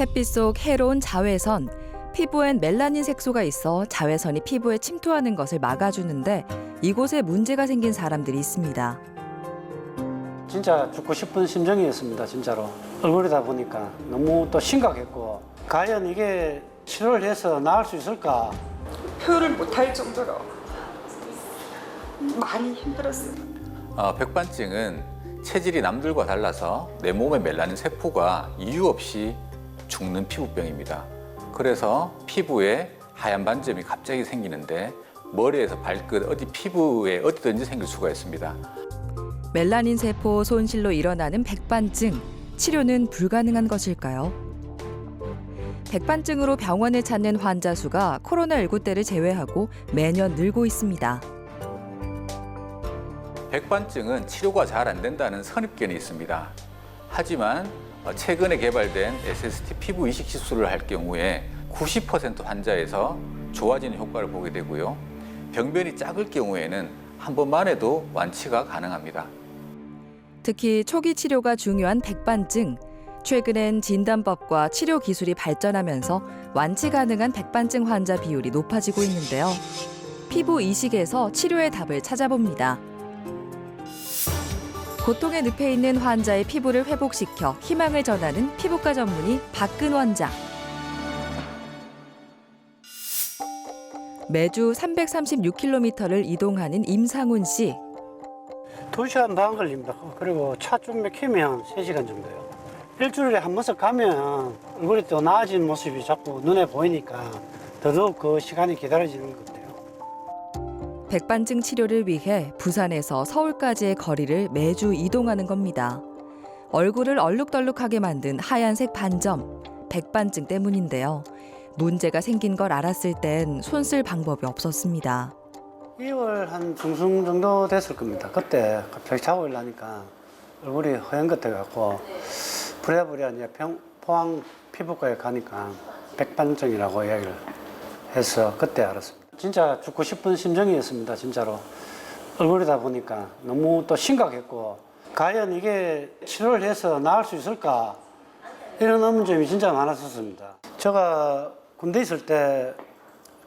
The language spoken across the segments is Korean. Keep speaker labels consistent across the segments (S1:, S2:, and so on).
S1: 햇빛 속 해로운 자외선, 피부엔 멜라닌 색소가 있어 자외선이 피부에 침투하는 것을 막아주는데 이곳에 문제가 생긴 사람들이 있습니다.
S2: 진짜 죽고 싶은 심정이었습니다. 진짜로. 얼굴이다 보니까 너무 또 심각했고 과연 이게 치료를 해서 나을 수 있을까?
S3: 표현을 못할 정도로 많이 힘들었어요.
S4: 백반증은 체질이 남들과 달라서 내 몸의 멜라닌 세포가 이유 없이 죽는 피부병입니다. 그래서 피부에 하얀 반점이 갑자기 생기는데 머리에서 발끝, 피부에 어디든지 생길 수가 있습니다.
S1: 멜라닌 세포 손실로 일어나는 백반증, 치료는 불가능한 것일까요? 백반증으로 병원을 찾는 환자 수가 코로나19 때를 제외하고 매년 늘고 있습니다.
S4: 백반증은 치료가 잘 안 된다는 선입견이 있습니다. 하지만 최근에 개발된 SST 피부 이식 시술을 할 경우에 90% 환자에서 좋아지는 효과를 보게 되고요. 병변이 작을 경우에는 한 번만 해도 완치가 가능합니다.
S1: 특히 초기 치료가 중요한 백반증. 최근엔 진단법과 치료 기술이 발전하면서 완치 가능한 백반증 환자 비율이 높아지고 있는데요. 피부 이식에서 치료의 답을 찾아봅니다. 고통에 늪에 있는 환자의 피부를 회복시켜 희망을 전하는 피부과 전문의 박근 원장. 매주 336km를 이동하는 임상훈 씨.
S2: 2시간 반 걸립니다. 그리고 차 좀 막히면 3시간 정도요. 일주일에 한 번씩 가면 얼굴이 또 나아진 모습이 자꾸 눈에 보이니까 더더욱 그 시간이 기다려지는 것 같아요.
S1: 백반증 치료를 위해 부산에서 서울까지의 거리를 매주 이동하는 겁니다. 얼굴을 얼룩덜룩하게 만든 하얀색 반점, 백반증 때문인데요. 문제가 생긴 걸 알았을 땐 손쓸 방법이 없었습니다.
S2: 2월 한 중순 정도 됐을 겁니다. 그때 갑자기 자고 일어나니까 얼굴이 허연 것 같아갖고 부랴부랴 이제 포항 피부과에 가니까 백반증이라고 이야기를 해서 그때 알았습니다. 진짜 죽고 싶은 심정이었습니다. 진짜로. 얼굴이다 보니까 너무 또 심각했고 과연 이게 치료를 해서 나을 수 있을까? 이런 의문점이 진짜 많았었습니다. 제가 군대 있을 때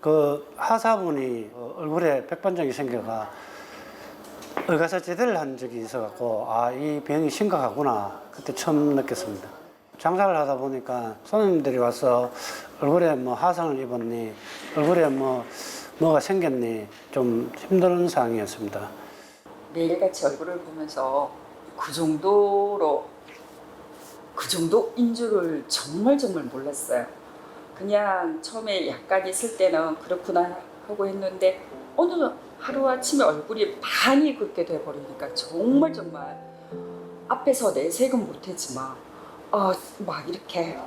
S2: 그 하사분이 얼굴에 백반증이 생겨가 의가서 제대를 한 적이 있어갖고 이 병이 심각하구나 그때 처음 느꼈습니다. 장사를 하다 보니까 손님들이 와서 얼굴에 뭐 화상을 입었니, 얼굴에 뭐가 생겼니 좀 힘든 상황이었습니다.
S3: 매일같이 얼굴을 보면서 그 정도인 줄을 정말 몰랐어요. 그냥 처음에 약간 있을 때는 그렇구나 하고 했는데 어느 하루아침에 얼굴이 많이 긋게 돼버리니까 정말 앞에서 내색은 못했지만 막 이렇게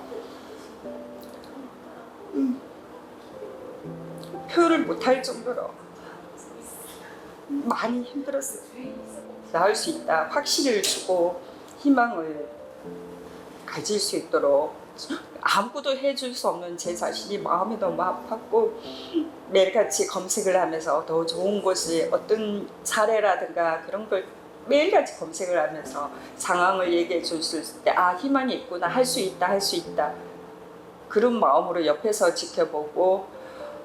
S3: 표현을 못할 정도로 많이 힘들었어요. 나을 수 있다 확신을 주고 희망을 가질 수 있도록 아무것도 해줄 수 없는 제 자신이 마음이 너무 아팠고 매일같이 검색을 하면서 더 좋은 곳이 어떤 사례라든가 그런 걸 매일같이 검색을 하면서 상황을 얘기해 줬을 때 희망이 있구나, 할 수 있다 그런 마음으로 옆에서 지켜보고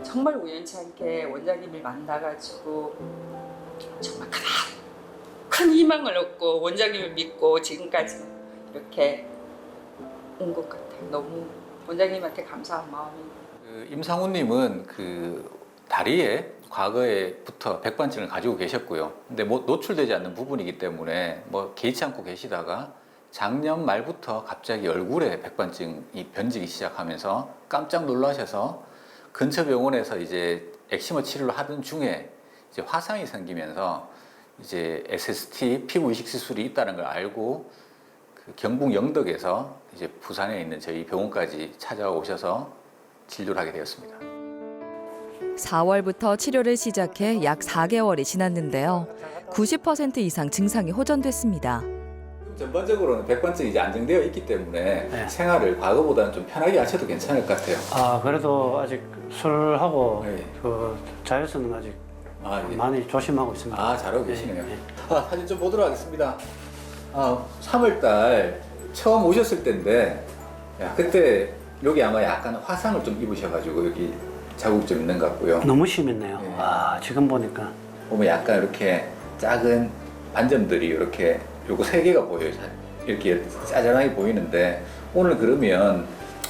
S3: 정말 우연치 않게 원장님을 만나가지고 정말 큰 희망을 얻고 원장님을 믿고 지금까지 이렇게 온 것 같아요. 너무 원장님한테 감사한 마음이.
S4: 임상훈님은 다리에 과거에부터 백반증을 가지고 계셨고요. 근데 노출되지 않는 부분이기 때문에 개의치 않고 계시다가 작년 말부터 갑자기 얼굴에 백반증이 번지기 시작하면서 깜짝 놀라셔서 근처 병원에서 이제 엑시머 치료를 하던 중에 이제 화상이 생기면서 이제 SST 피부 이식 시술이 있다는 걸 알고 경북 영덕에서 이제 부산에 있는 저희 병원까지 찾아오셔서 진료를 하게 되었습니다.
S1: 4월부터 치료를 시작해 약 4개월이 지났는데요. 90% 이상 증상이 호전됐습니다.
S4: 전반적으로는 백반증이 이제 안정되어 있기 때문에
S2: 네.
S4: 생활을 과거보다는 좀 편하게 하셔도 괜찮을 것 같아요.
S2: 그래도 아직 술하고
S4: 네.
S2: 자외선은 아직
S4: 예.
S2: 많이 조심하고 있습니다.
S4: 잘하고 계시네요.
S2: 네.
S4: 사진 좀 보도록 하겠습니다. 3월달 처음 오셨을 때인데 그때 여기 아마 약간 화상을 좀 입으셔가지고 여기 자국 좀 있는 것 같고요.
S2: 너무 심했네요.
S4: 네.
S2: 아, 지금 보니까.
S4: 보면 약간 이렇게 작은 반점들이 이렇게 요거 세 개가 보여요. 이렇게 짜잘하게 보이는데 오늘 그러면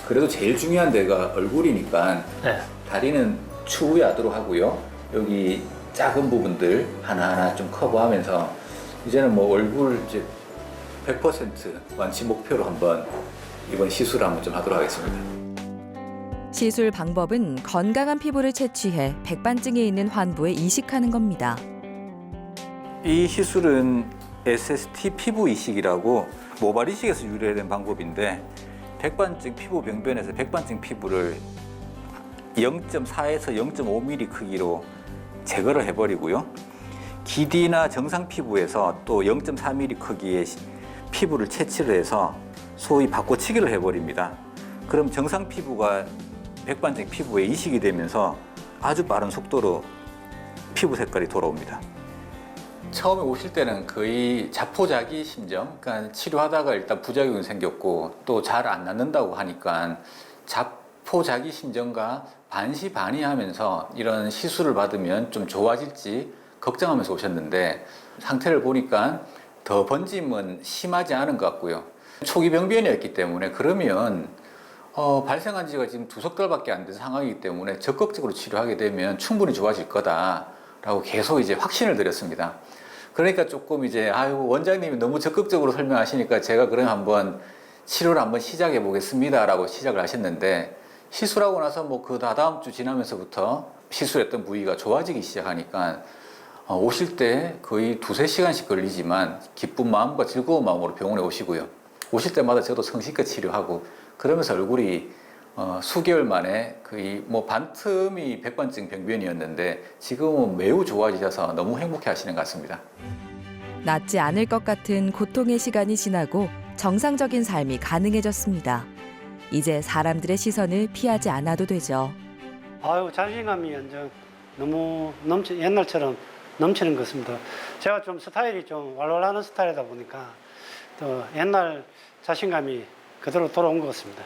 S4: 그래도 제일 중요한 데가 얼굴이니까
S2: 네.
S4: 다리는 추후야도록 하고요. 여기 작은 부분들 하나하나 좀 커버하면서 이제는 뭐 얼굴 이제 100% 완치 목표로 한번 이번 시술을 한번 좀 하도록 하겠습니다.
S1: 시술 방법은 건강한 피부를 채취해 백반증에 있는 환부에 이식하는 겁니다.
S4: 이 시술은 SST 피부 이식이라고 모발 이식에서 유래된 방법인데 백반증 피부 병변에서 백반증 피부를 0.4에서 0.5mm 크기로 제거를 해버리고요. 기디나 정상 피부에서 또 0.4mm 크기의 피부를 채취를 해서 소위 바꿔치기를 해버립니다. 그럼 정상 피부가 백반증 피부에 이식이 되면서 아주 빠른 속도로 피부 색깔이 돌아옵니다. 처음에 오실 때는 거의 자포자기 심정, 그러니까 치료하다가 일단 부작용이 생겼고 또 잘 안 낫는다고 하니까 자포자기 심정과 반시반의하면서 이런 시술을 받으면 좀 좋아질지 걱정하면서 오셨는데 상태를 보니까 더 번짐은 심하지 않은 것 같고요. 초기 병변이었기 때문에 그러면 발생한 지가 지금 2석 달밖에 안 된 상황이기 때문에 적극적으로 치료하게 되면 충분히 좋아질 거다라고 계속 이제 확신을 드렸습니다. 그러니까 조금 이제 원장님이 너무 적극적으로 설명하시니까 제가 그럼 한번 치료를 한번 시작해 보겠습니다라고 시작을 하셨는데 시술하고 나서 뭐 그 다다음 주 지나면서부터 시술했던 부위가 좋아지기 시작하니까 오실 때 거의 2~3시간씩 걸리지만 기쁜 마음과 즐거운 마음으로 병원에 오시고요. 오실 때마다 저도 성실껏 치료하고 그러면서 얼굴이 수개월 만에 거의 뭐 반틈이 백반증 병변이었는데 지금은 매우 좋아지셔서 너무 행복해 하시는 것 같습니다.
S1: 낫지 않을 것 같은 고통의 시간이 지나고 정상적인 삶이 가능해졌습니다. 이제 사람들의 시선을 피하지 않아도 되죠.
S2: 아유, 자신감이 완전 너무 옛날처럼 넘치는 것 같습니다. 제가 좀 스타일이 좀 왈왈하는 스타일이다 보니까 또 옛날 자신감이 그대로 돌아온 것 같습니다.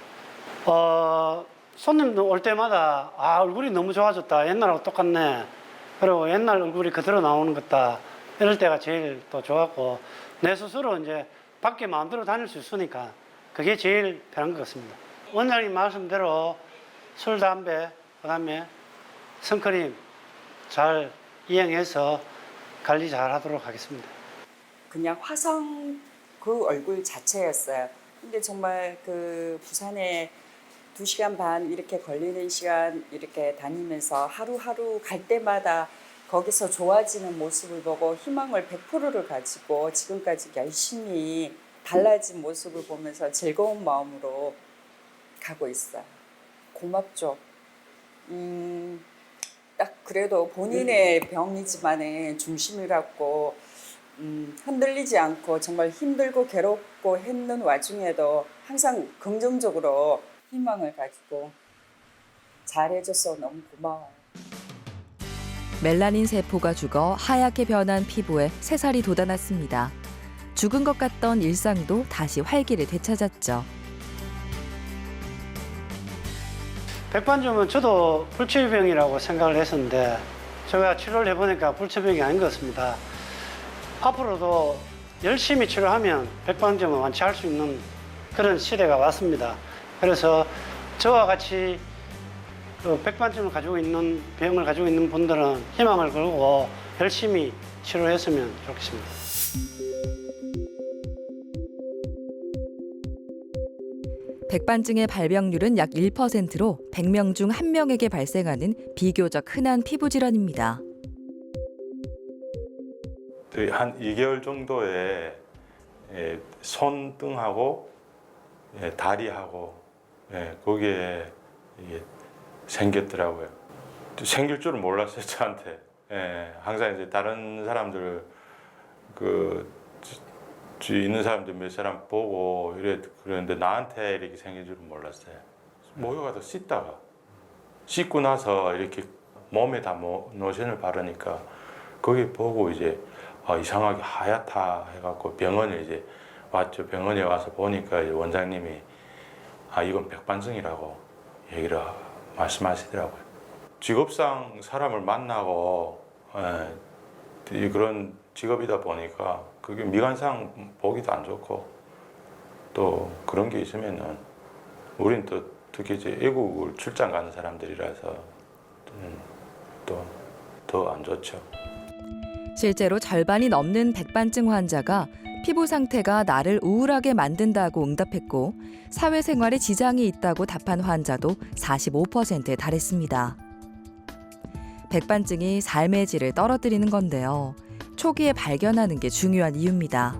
S2: 손님 올 때마다 얼굴이 너무 좋아졌다. 옛날하고 똑같네. 그리고 옛날 얼굴이 그대로 나오는 것다. 이럴 때가 제일 또 좋았고 내 스스로 이제 밖에 마음대로 다닐 수 있으니까 그게 제일 편한 것 같습니다. 원장님 말씀대로 술, 담배, 그다음에 선크림 잘 이용해서 관리 잘 하도록 하겠습니다.
S3: 그냥 화성 그 얼굴 자체였어요. 근데 정말 그 부산에 2시간 반 이렇게 걸리는 시간 이렇게 다니면서 하루하루 갈 때마다 거기서 좋아지는 모습을 보고 희망을 100%를 가지고 지금까지 열심히 달라진 모습을 보면서 즐거운 마음으로 가고 있어요. 고맙죠. 딱 그래도 본인의 병이지만은 중심을 갖고 흔들리지 않고 정말 힘들고 괴롭고 했는 와중에도 항상 긍정적으로 희망을 가지고 잘해줘서 너무 고마워요.
S1: 멜라닌 세포가 죽어 하얗게 변한 피부에 새살이 돋아났습니다. 죽은 것 같던 일상도 다시 활기를 되찾았죠.
S2: 백반점은 저도 불치병이라고 생각을 했었는데 제가 치료를 해보니까 불치병이 아닌 것 같습니다. 앞으로도 열심히 치료하면 백반점은 완치할 수 있는 그런 시대가 왔습니다. 그래서 저와 같이 그 백반점을 가지고 있는 병을 가지고 있는 분들은 희망을 걸고 열심히 치료했으면 좋겠습니다.
S1: 백반증의 발병률은 약 1%로 100명 중 1명에게 발생하는 비교적 흔한 피부 질환입니다.
S5: 한 2개월 정도에 손등하고 다리하고 거기에 이게 생겼더라고요. 생길 줄은 몰랐어요, 저한테. 항상 이제 다른 사람들 주위에 있는 사람들 몇 사람 보고 그랬는데 나한테 이렇게 생길 줄은 몰랐어요. 목욕하다 씻고 나서 이렇게 몸에 다 로션을 바르니까 거기 보고 이제 이상하게 하얗다 해갖고 병원에 이제 왔죠. 병원에 와서 보니까 이제 원장님이 이건 백반증이라고 얘기를 말씀하시더라고요. 직업상 사람을 만나고 그런 직업이다 보니까 그게 미관상 보기도 안 좋고 또 그런 게 있으면은 우린 또 특히 이제 외국을 출장 가는 사람들이라서 또 더 안 좋죠.
S1: 실제로 절반이 넘는 백반증 환자가 피부 상태가 나를 우울하게 만든다고 응답했고 사회생활에 지장이 있다고 답한 환자도 45%에 달했습니다. 백반증이 삶의 질을 떨어뜨리는 건데요. 초기에 발견하는 게 중요한 이유입니다.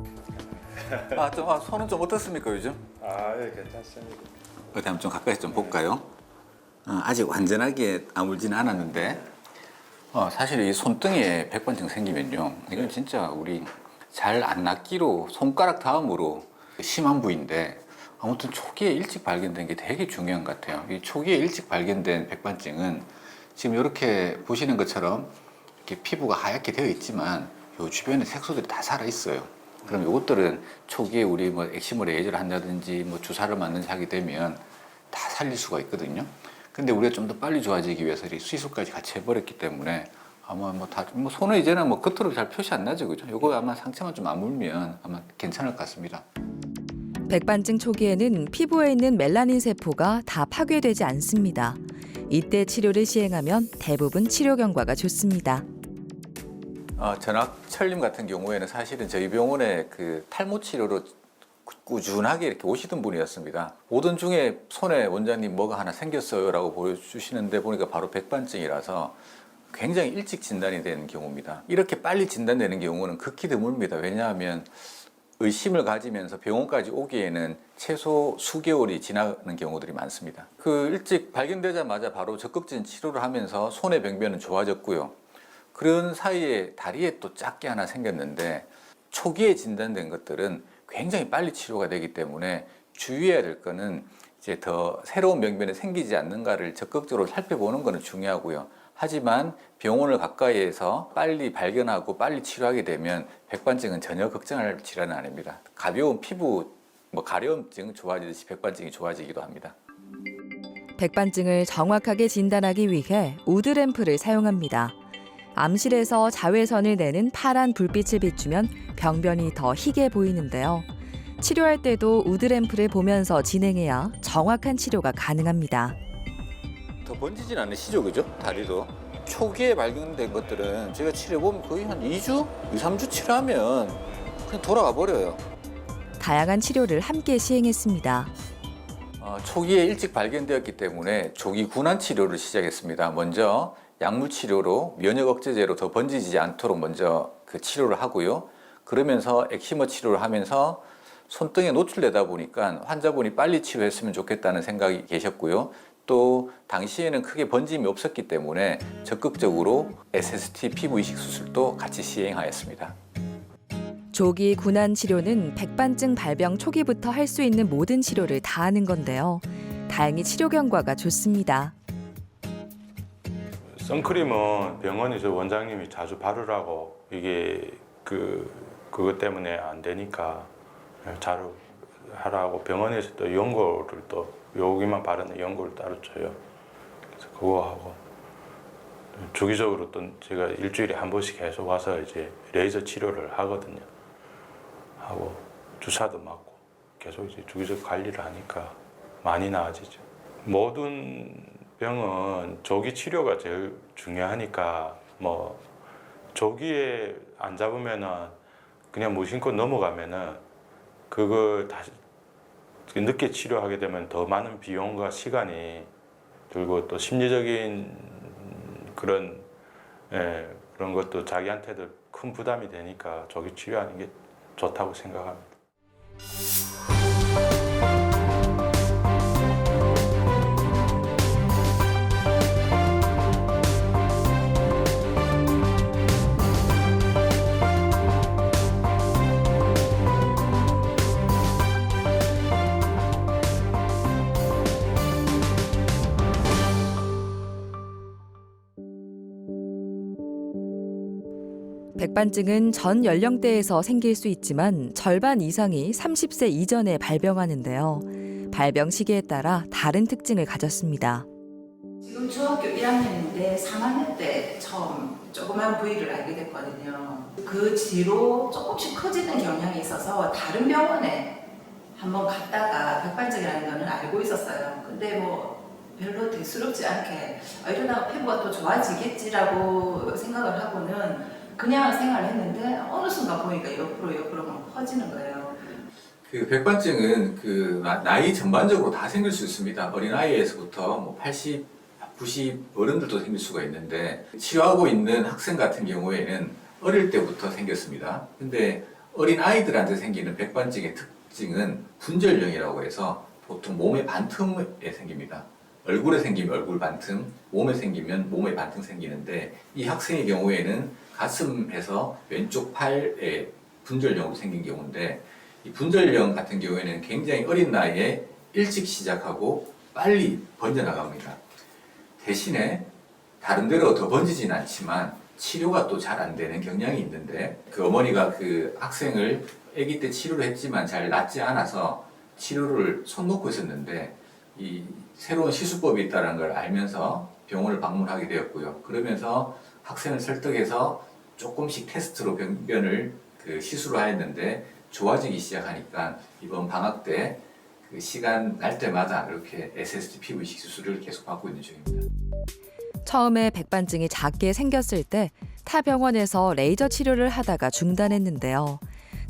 S4: 손은 좀 어떻습니까 요즘?
S5: 예, 괜찮습니다.
S4: 어디 한번 좀 가까이 좀 볼까요? 아직 완전하게 아물지는 않았는데 사실 이 손등에 백반증 생기면요, 이건 진짜 우리 잘 안 낫기로 손가락 다음으로 심한 부위인데 아무튼 초기에 일찍 발견된 게 되게 중요한 것 같아요. 이 초기에 일찍 발견된 백반증은 지금 이렇게 보시는 것처럼 이렇게 피부가 하얗게 되어 있지만 요 주변에 색소들이 다 살아 있어요. 그럼 이것들은 초기에 우리 뭐 엑시모 레이저를 한다든지 뭐 주사를 맞는지 하게 되면 다 살릴 수가 있거든요. 근데 우리가 좀 더 빨리 좋아지기 위해서 이 수술까지 같이 해버렸기 때문에 아마 손은 이제는 뭐 겉으로 잘 표시 안 나죠, 그죠? 요거 아마 상처만 좀 아물면 아마 괜찮을 것 같습니다.
S1: 백반증 초기에는 피부에 있는 멜라닌 세포가 다 파괴되지 않습니다. 이때 치료를 시행하면 대부분 치료 경과가 좋습니다.
S4: 전학철님 같은 경우에는 사실은 저희 병원에 그 탈모 치료로 꾸준하게 이렇게 오시던 분이었습니다. 오던 중에 손에 원장님 뭐가 하나 생겼어요라고 보여주시는데 보니까 바로 백반증이라서 굉장히 일찍 진단이 되는 경우입니다. 이렇게 빨리 진단되는 경우는 극히 드뭅니다. 왜냐하면 의심을 가지면서 병원까지 오기에는 최소 수개월이 지나는 경우들이 많습니다. 그 일찍 발견되자마자 바로 적극적인 치료를 하면서 손의 병변은 좋아졌고요. 그런 사이에 다리에 또 작게 하나 생겼는데 초기에 진단된 것들은 굉장히 빨리 치료가 되기 때문에 주의해야 될 거는 이제 더 새로운 병변이 생기지 않는가를 적극적으로 살펴보는 것은 중요하고요. 하지만 병원을 가까이에서 빨리 발견하고 빨리 치료하게 되면 백반증은 전혀 걱정할 질환은 아닙니다. 가벼운 피부 가려움증 좋아지듯이 백반증이 좋아지기도 합니다.
S1: 백반증을 정확하게 진단하기 위해 우드램프를 사용합니다. 암실에서 자외선을 내는 파란 불빛을 비추면 병변이 더 희게 보이는데요. 치료할 때도 우드램프를 보면서 진행해야 정확한 치료가 가능합니다.
S4: 더 번지진 않으시죠, 그죠? 다리도. 초기에 발견된 것들은 제가 치료해보면 거의 한 2주, 2, 3주 치료하면 그냥 돌아가 버려요.
S1: 다양한 치료를 함께 시행했습니다.
S4: 초기에 일찍 발견되었기 때문에 조기 군환 치료를 시작했습니다. 먼저 약물 치료로 면역 억제제로 더 번지지 않도록 먼저 그 치료를 하고요. 그러면서 엑시머 치료를 하면서 손등에 노출되다 보니까 환자분이 빨리 치료했으면 좋겠다는 생각이 계셨고요. 또 당시에는 크게 번짐이 없었기 때문에 적극적으로 SST 피부 이식 수술도 같이 시행하였습니다.
S1: 조기 군환 치료는 백반증 발병 초기부터 할 수 있는 모든 치료를 다 하는 건데요. 다행히 치료 경과가 좋습니다.
S5: 선크림은 병원에서 원장님이 자주 바르라고 이게 그것 때문에 안 되니까 자주 하라고 병원에서 또 연고를 또 여기만 바르는 연고를 따로 줘요. 그래서 그거 하고 주기적으로 또 제가 일주일에 한 번씩 계속 와서 이제 레이저 치료를 하거든요. 하고 주사도 맞고 계속 이제 주기적 관리를 하니까 많이 나아지죠. 모든 병은 조기 치료가 제일 중요하니까 뭐 조기에 안 잡으면은 그냥 무심코 넘어가면은 그거 다시 늦게 치료하게 되면 더 많은 비용과 시간이 들고 또 심리적인 그런 것도 자기한테도 큰 부담이 되니까 조기 치료하는 게 좋다고 생각합니다.
S1: 백반증은 전 연령대에서 생길 수 있지만 절반 이상이 30세 이전에 발병하는데요. 발병 시기에 따라 다른 특징을 가졌습니다.
S6: 지금 중학교 1학년인데 3학년 때 처음 조그만 부위를 알게 됐거든요. 그 뒤로 조금씩 커지는 경향이 있어서 다른 병원에 한번 갔다가 백반증이라는 거는 알고 있었어요. 근데 뭐 별로 대수롭지 않게 이러다가 피부가 또 좋아지겠지라고 생각을 하고는 그냥 생활을 했는데 어느 순간 보니까 옆으로 막 퍼지는 거예요.
S4: 그 백반증은 그 나이 전반적으로 다 생길 수 있습니다. 어린아이에서부터 뭐 80, 90 어른들도 생길 수가 있는데 치료하고 있는 학생 같은 경우에는 어릴 때부터 생겼습니다. 근데 어린아이들한테 생기는 백반증의 특징은 분절령이라고 해서 보통 몸의 반틈에 생깁니다. 얼굴에 생기면 얼굴 반틈, 몸에 생기면 몸의 반틈 생기는데 이 학생의 경우에는 가슴에서 왼쪽 팔에 분절령으로 생긴 경우인데 이 분절령 같은 경우에는 굉장히 어린 나이에 일찍 시작하고 빨리 번져나갑니다. 대신에 다른 데로 더 번지진 않지만 치료가 또 잘 안 되는 경향이 있는데 그 어머니가 그 학생을 아기 때 치료를 했지만 잘 낫지 않아서 치료를 손 놓고 있었는데 이 새로운 시술법이 있다는 걸 알면서 병원을 방문하게 되었고요. 그러면서 학생을 설득해서 조금씩 테스트로 병변을 그 시술을 하였는데 좋아지기 시작하니까 이번 방학 때 그 시간 날 때마다 이렇게 SST 피부 이식 수술을 계속 받고 있는 중입니다.
S1: 처음에 백반증이 작게 생겼을 때 타 병원에서 레이저 치료를 하다가 중단했는데요.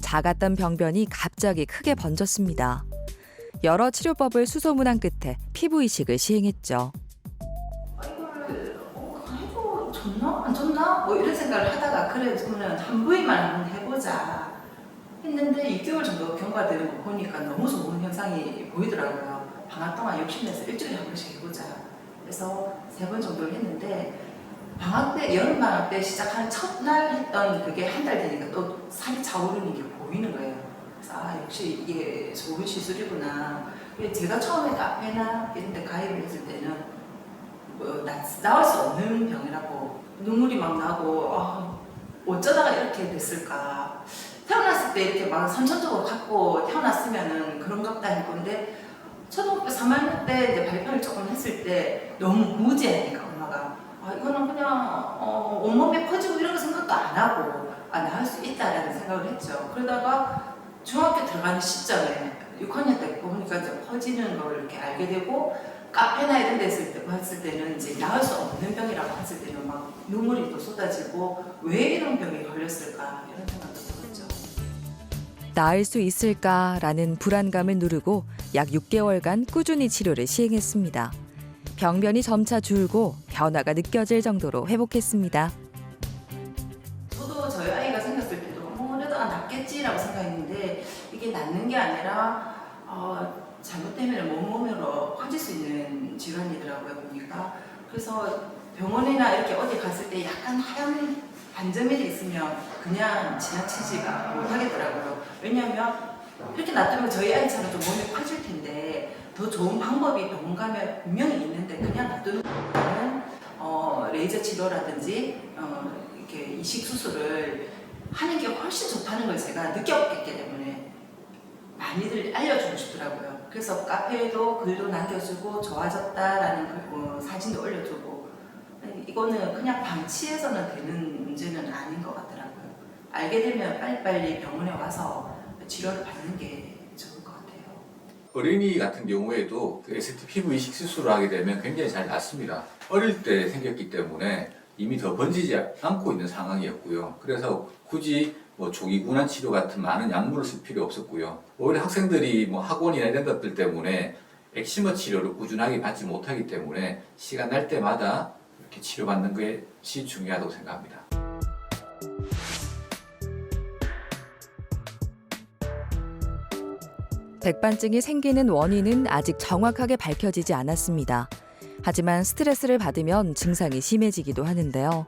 S1: 작았던 병변이 갑자기 크게 번졌습니다. 여러 치료법을 수소문한 끝에 피부 이식을 시행했죠.
S6: 이걸 해도 좋나 안 좋나 뭐 이런 생각을 하다가 그래 그러면 한 부위만 한번 해보자 했는데 6개월 정도 경과되는 거 보니까 너무 좋은 현상이 보이더라고요. 방학 동안 욕심내서 일주일에 한 번씩 해보자. 그래서 3번 정도를 했는데 방학 때 여름 방학 때 시작한 첫날 했던 그게 한 달 되니까 또 살이 차오르는 게 보이는 거예요. 그래서 역시 이게 좋은 시술이구나. 제가 처음에 카페나 이런 데 가입을 했을 때는 뭐 나올 수 없는 병이라고 눈물이 막 나고 어쩌다가 이렇게 됐을까. 태어났을 때 이렇게 막 선천적으로 갖고 태어났으면은 그런가 보다 할 건데 초등학교 3학년 때 이제 발표를 조금 했을 때 너무 무지하니까 엄마가 이거는 그냥 온몸에 퍼지고 이런 생각도 안 하고 나을 수 있다라는 생각을 했죠. 그러다가 중학교 들어가는 시점에 6학년 때 보니까 이제 퍼지는 걸 이렇게 알게 되고 카페나 이런 데 봤을 때는 이제 나을 수 없는 병이라고 했을 때는 막 눈물이 또 쏟아지고 왜 이런 병이 걸렸을까 이런 생각도 들었죠.
S1: 나을 수 있을까라는 불안감을 누르고 약 6개월간 꾸준히 치료를 시행했습니다. 병변이 점차 줄고 변화가 느껴질 정도로 회복했습니다.
S6: 저도 저희 아이가 생겼을 때도 그래도 낫겠지라고 생각했는데 이게 낫는 게 아니라 잘못되면 몸으로 퍼질 수 있는 질환이더라고요 보니까. 그래서 병원이나 이렇게 어디 갔을 때 약간 하얀 반점이 있으면 그냥 지나치지가 못하겠더라고요. 왜냐하면 이렇게 놔두면 저희 아이처럼 좀 몸이 커질 텐데 더 좋은 방법이 병원 가면 분명히 있는데 그냥 놔두는 거는 레이저 치료라든지 이렇게 이식 수술을 하는 게 훨씬 좋다는 걸 제가 느꼈기 때문에 많이들 알려주고 싶더라고요. 그래서 카페에도 글도 남겨주고 좋아졌다라는 사진도 올려주고 이거는 그냥 방치해서는 되는 문제는 아닌 것 같더라고요. 알게 되면 빨리빨리 병원에 와서 치료를 받는 게 좋을 것 같아요.
S4: 어린이 같은 경우에도 그 ST 피부 이식 수술을 하게 되면 굉장히 잘 낫습니다. 어릴 때 생겼기 때문에 이미 더 번지지 않고 있는 상황이었고요. 그래서 굳이 뭐 조기 군환 치료 같은 많은 약물을 쓸 필요 없었고요. 오히려 학생들이 뭐 학원이나 이런 것들 때문에 엑시머 치료를 꾸준하게 받지 못하기 때문에 시간 날 때마다 이렇게 치료받는 것이 중요하다고 생각합니다.
S1: 백반증이 생기는 원인은 아직 정확하게 밝혀지지 않았습니다. 하지만 스트레스를 받으면 증상이 심해지기도 하는데요.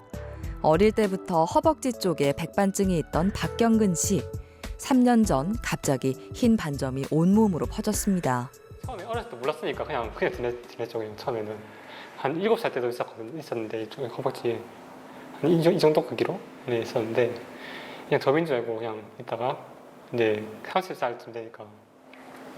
S1: 어릴 때부터 허벅지 쪽에 백반증이 있던 박경근 씨. 3년 전 갑자기 흰 반점이 온몸으로 퍼졌습니다.
S7: 처음에 어렸을 때 몰랐으니까 그냥 지냈죠. 처음에는 한 7살 때도 있었는데 이쪽에 허벅지에 한 이 정도 크기로 있었는데 그냥 접인 줄 알고 그냥 있다가 이제 30살쯤 되니까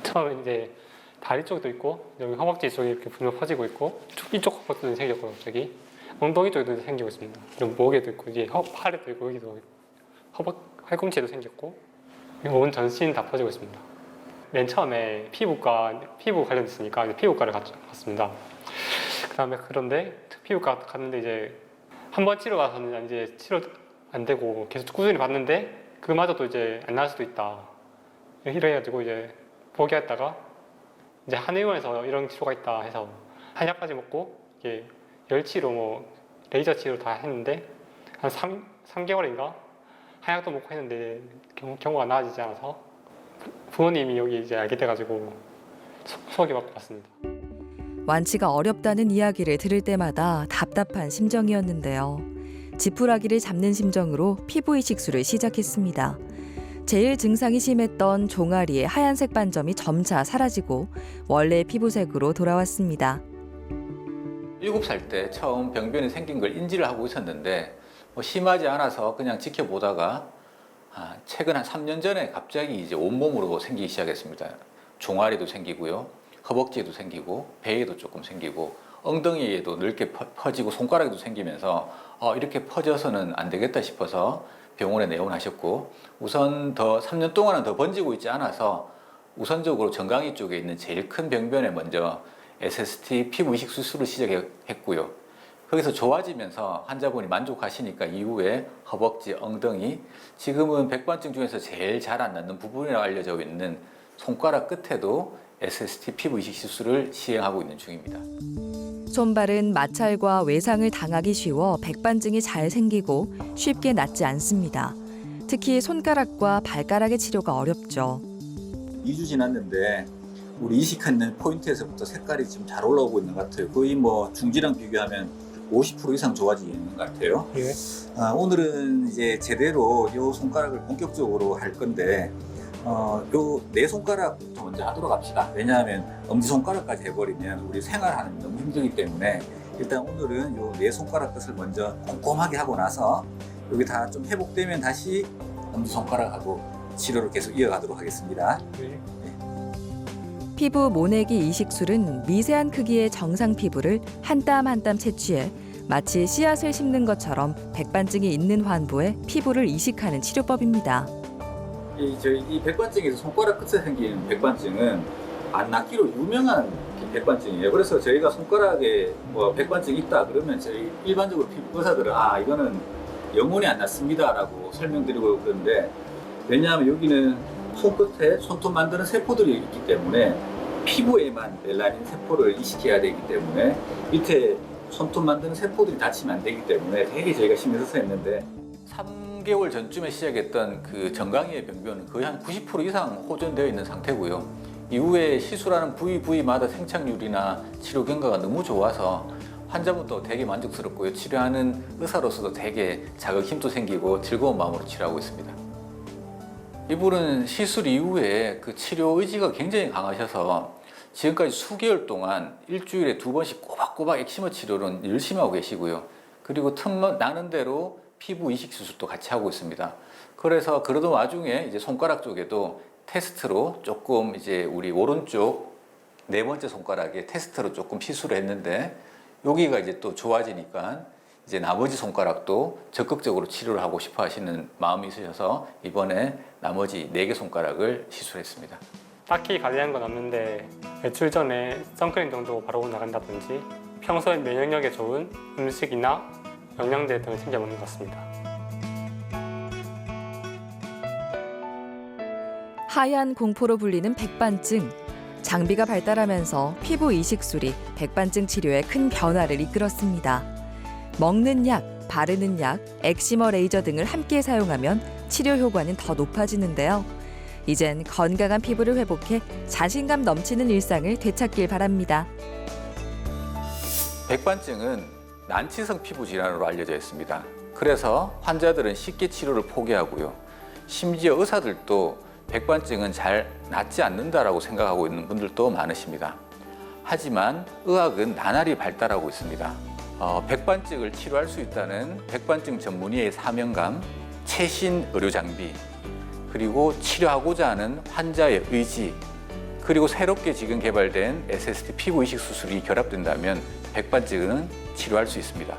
S7: 처음에 이제 다리 쪽도 있고 여기 허벅지 쪽에 이렇게 분명 퍼지고 있고 이쪽 허벅지도 생겼고 갑자기 엉덩이 쪽에도 생기고 있습니다. 그리고 목에도 있고 이제 팔에도 있고 여기도 있고 팔꿈치에도 생겼고 온 전신 다 퍼지고 있습니다. 맨 처음에 피부 관련됐으니까 이제 피부과를 갔습니다. 그다음에 그런데 피부과 갔는데 이제 한 번 치료 가서는 이제 치료 안 되고 계속 꾸준히 봤는데 그마저도 이제 안 나을 수도 있다. 이래가지고 이제 포기했다가 이제 한의원에서 이런 치료가 있다 해서 한약까지 먹고 이게 열 치료 뭐 레이저 치료 다 했는데 한 3개월인가 한약도 먹고 했는데 경우가 나아지지 않아서 부모님이 여기 이제 알게 돼가지고 소개받고 왔습니다.
S1: 완치가 어렵다는 이야기를 들을 때마다 답답한 심정이었는데요. 지푸라기를 잡는 심정으로 피부 이식술을 시작했습니다. 제일 증상이 심했던 종아리의 하얀색 반점이 점차 사라지고 원래 피부색으로 돌아왔습니다.
S4: 7살 때 처음 병변이 생긴 걸 인지를 하고 있었는데 뭐 심하지 않아서 그냥 지켜보다가 최근 한 3년 전에 갑자기 이제 온몸으로 생기기 시작했습니다. 종아리도 생기고요, 허벅지에도 생기고, 배에도 조금 생기고, 엉덩이에도 넓게 퍼지고 손가락에도 생기면서 이렇게 퍼져서는 안 되겠다 싶어서 병원에 내원하셨고, 우선 3년 동안은 더 번지고 있지 않아서 우선적으로 정강이 쪽에 있는 제일 큰 병변에 먼저 SST 피부 이식 수술을 시작했고요. 거기서 좋아지면서 환자분이 만족하시니까 이후에 허벅지, 엉덩이, 지금은 백반증 중에서 제일 잘 안 낫는 부분이라고 알려져 있는 손가락 끝에도 SST 피부 이식 수술을 시행하고 있는 중입니다.
S1: 손발은 마찰과 외상을 당하기 쉬워 백반증이 잘 생기고 쉽게 낫지 않습니다. 특히 손가락과 발가락의 치료가 어렵죠.
S4: 2주 지났는데 우리 이식하는 포인트에서부터 색깔이 지금 잘 올라오고 있는 것 같아요. 거의 뭐 중지랑 비교하면 50% 이상 좋아지고 있는 것 같아요.
S7: 예.
S4: 오늘은 이제 제대로 이 손가락을 본격적으로 할 건데 요 네 손가락부터 먼저 하도록 합시다. 왜냐하면 엄지손가락까지 해버리면 우리 생활하는 게 너무 힘들기 때문에 일단 오늘은 요 네 손가락 끝을 먼저 꼼꼼하게 하고 나서 여기 다 좀 회복되면 다시 엄지손가락하고 치료를 계속 이어가도록 하겠습니다.
S7: 예.
S1: 피부 모내기 이식술은 미세한 크기의 정상 피부를 한 땀 한 땀 채취해 마치 씨앗을 심는 것처럼 백반증이 있는 환부에 피부를 이식하는 치료법입니다.
S4: 이 백반증에서 손가락 끝에 생긴 백반증은 안 낫기로 유명한 백반증이에요. 그래서 저희가 손가락에 뭐 백반증이 있다 그러면 저희 일반적으로 피부 의사들은 이거는 영원히 안 낫습니다라고 설명드리고 그러는데, 왜냐하면 여기는 손끝에 손톱 만드는 세포들이 있기 때문에 피부에만 멜라닌 세포를 이식해야 되기 때문에 밑에 손톱 만드는 세포들이 다치면 안 되기 때문에 되게 저희가 신경 써서 했는데, 3개월 전쯤에 시작했던 그 정강이의 병변은 거의 한 90% 이상 호전되어 있는 상태고요. 이후에 시술하는 부위마다 생착률이나 치료 경과가 너무 좋아서 환자분도 되게 만족스럽고요. 치료하는 의사로서도 되게 자긍심도 생기고 즐거운 마음으로 치료하고 있습니다. 이분은 시술 이후에 그 치료 의지가 굉장히 강하셔서 지금까지 수개월 동안 일주일에 2번씩 꼬박꼬박 엑시머 치료는 열심히 하고 계시고요. 그리고 틈만 나는 대로 피부 이식 수술도 같이 하고 있습니다. 그래서 그러던 와중에 이제 손가락 쪽에도 테스트로 조금 이제 우리 오른쪽 4번째 손가락에 테스트로 조금 시술을 했는데, 여기가 이제 또 좋아지니까 이제 나머지 손가락도 적극적으로 치료를 하고 싶어 하시는 마음이 있으셔서 이번에 나머지 4개 손가락을 시술했습니다.
S7: 딱히 관리한 건 없는데 외출 전에 선크림 정도 바르고 나간다든지 평소에 면역력에 좋은 음식이나 영양제 등을 챙겨 먹는 것 같습니다.
S1: 하얀 공포로 불리는 백반증. 장비가 발달하면서 피부 이식술이 백반증 치료에 큰 변화를 이끌었습니다. 먹는 약, 바르는 약, 엑시머 레이저 등을 함께 사용하면 치료 효과는 더 높아지는데요. 이젠 건강한 피부를 회복해 자신감 넘치는 일상을 되찾길 바랍니다.
S4: 백반증은 난치성 피부 질환으로 알려져 있습니다. 그래서 환자들은 쉽게 치료를 포기하고요. 심지어 의사들도 백반증은 잘 낫지 않는다라고 생각하고 있는 분들도 많으십니다. 하지만 의학은 나날이 발달하고 있습니다. 백반증을 치료할 수 있다는 백반증 전문의의 사명감, 최신 의료 장비, 그리고 치료하고자 하는 환자의 의지, 그리고 새롭게 지금 개발된 SST 피부 이식 수술이 결합된다면 백반증은 치료할 수 있습니다.